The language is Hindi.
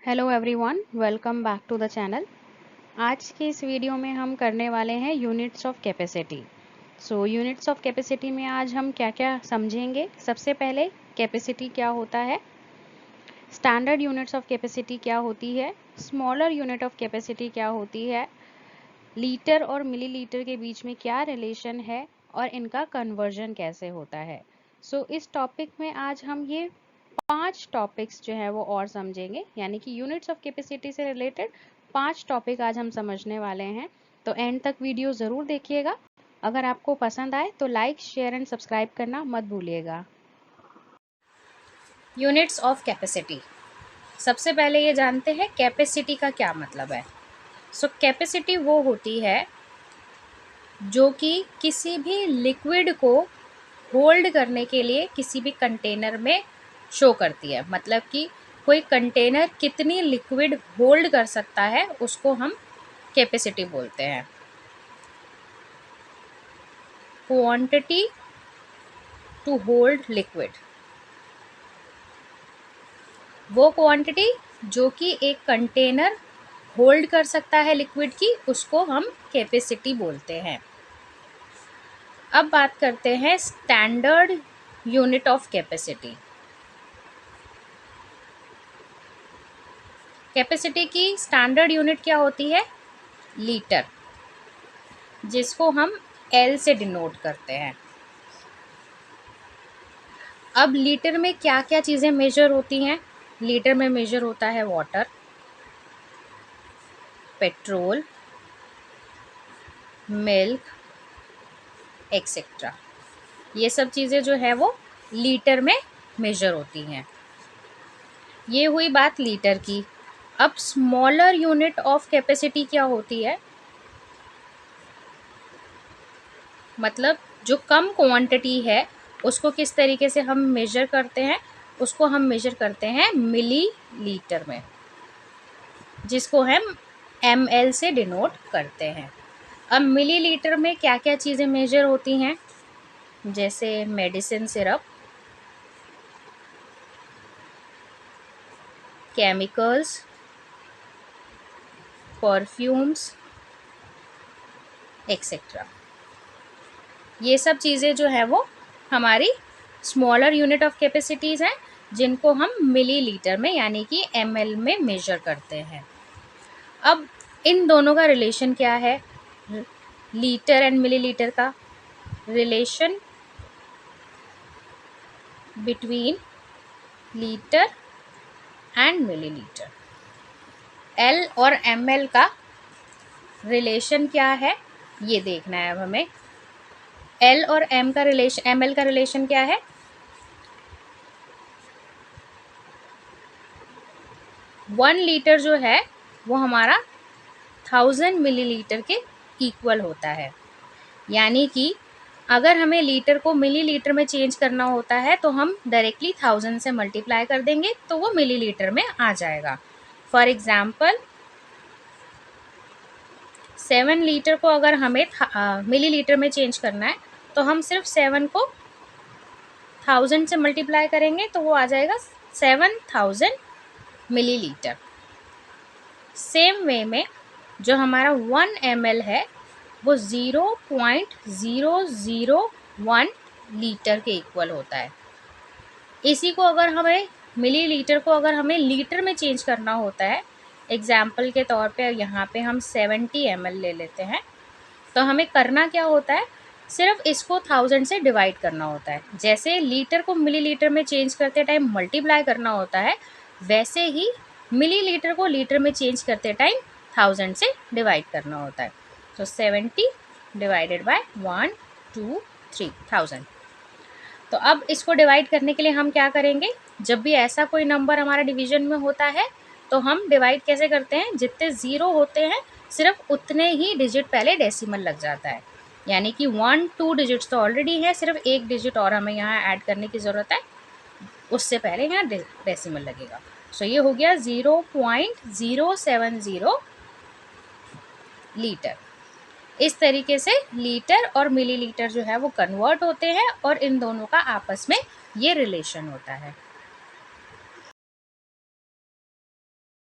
Hello everyone, welcome back to the channel. आज के इस वीडियो में हम करने वाले हैं units of capacity. Units of capacity में आज हम क्या क्या समझेंगे। सबसे पहले कैपेसिटी क्या होता है, स्टैंडर्ड यूनिट्स ऑफ कैपेसिटी क्या होती है, स्मॉलर यूनिट ऑफ कैपेसिटी क्या होती है, लीटर और मिलीलीटर के बीच में क्या रिलेशन है और इनका कन्वर्जन कैसे होता है। इस टॉपिक में आज हम ये 5 टॉपिक्स जो है वो और समझेंगे, यानी कि यूनिट्स ऑफ कैपेसिटी से रिलेटेड 5 टॉपिक आज हम समझने वाले हैं। तो एंड तक वीडियो ज़रूर देखिएगा। अगर आपको पसंद आए तो लाइक, शेयर एंड सब्सक्राइब करना मत भूलिएगा। Units of capacity. सबसे पहले ये जानते हैं कैपेसिटी का क्या मतलब है। कैपेसिटी वो होती है जो कि किसी भी लिक्विड को होल्ड करने के लिए किसी भी कंटेनर में शो करती है। मतलब कि कोई कंटेनर कितनी लिक्विड होल्ड कर सकता है उसको हम कैपेसिटी बोलते हैं। क्वांटिटी टू होल्ड लिक्विड, वो क्वांटिटी जो कि एक कंटेनर होल्ड कर सकता है लिक्विड की, उसको हम कैपेसिटी बोलते हैं। अब बात करते हैं standard unit of capacity. Capacity की स्टैंडर्ड यूनिट क्या होती है? लीटर, जिसको हम एल से डिनोट करते हैं। अब लीटर में क्या क्या चीज़ें मेजर होती हैं? लीटर में मेजर होता है वाटर, पेट्रोल, मिल्क, एक्सेट्रा। ये सब चीज़ें जो है वो लीटर में मेजर होती हैं। ये हुई बात लीटर की। अब स्मॉलर यूनिट ऑफ कैपेसिटी क्या होती है? मतलब जो कम क्वांटिटी है उसको किस तरीके से हम मेजर करते हैं? उसको हम मेजर करते हैं मिली लीटर में, जिसको हम ml से डिनोट करते हैं। अब मिली लीटर में क्या क्या चीज़ें मेजर होती हैं? जैसे medicine syrup, chemicals, perfumes, etcetera. ये सब चीज़ें जो है वो हमारी स्मॉलर यूनिट ऑफ कैपेसिटीज़ हैं, जिनको हम मिली लीटर में यानी कि ml में मेजर करते हैं। अब इन दोनों का रिलेशन क्या है? लीटर एंड मिलीलीटर का relation between litre and millilitre. L और ml का रिलेशन क्या है ये देखना है अब हमें। एल और एम का रिलेशन, ml का रिलेशन क्या है? 1 लीटर जो है वो हमारा 1000 मिलीलीटर के इक्वल होता है। यानी कि अगर हमें लीटर को मिलीलीटर में चेंज करना होता है तो हम डायरेक्टली 1000 से मल्टीप्लाई कर देंगे तो वो मिलीलीटर में आ जाएगा। फॉर एग्जाम्पल 7 लीटर को अगर हमें मिलीलीटर में चेंज करना है तो हम सिर्फ 7 को 1000 से मल्टीप्लाई करेंगे तो वो आ जाएगा 7000 मिलीलीटर। सेम वे में जो हमारा 1 ml है वो 0.001 लीटर के इक्वल होता है। इसी को अगर हमें मिलीलीटर को अगर हमें लीटर में चेंज करना होता है, एग्जाम्पल के तौर पे यहाँ पे हम 70 ml ले लेते हैं, तो हमें करना क्या होता है? सिर्फ इसको 1000 से डिवाइड करना होता है। जैसे लीटर को मिलीलीटर में चेंज करते टाइम मल्टीप्लाई करना होता है, वैसे ही मिलीलीटर को लीटर में चेंज करते टाइम 1000 से डिवाइड करना होता है। तो 70 डिवाइडेड बाय 1 2 3 1000। तो अब इसको डिवाइड करने के लिए हम क्या करेंगे? जब भी ऐसा कोई नंबर हमारा डिवीजन में होता है तो हम डिवाइड कैसे करते हैं? जितने ज़ीरो होते हैं सिर्फ उतने ही डिजिट पहले डेसिमल लग जाता है। यानी कि 1 2 डिजिट्स तो ऑलरेडी है, सिर्फ एक डिजिट और हमें यहाँ ऐड करने की ज़रूरत है, उससे पहले यहाँ डेसिमल लगेगा। ये हो गया 0.070 लीटर। इस तरीके से लीटर और मिलीलीटर जो है वो कन्वर्ट होते हैं और इन दोनों का आपस में ये रिलेशन होता है।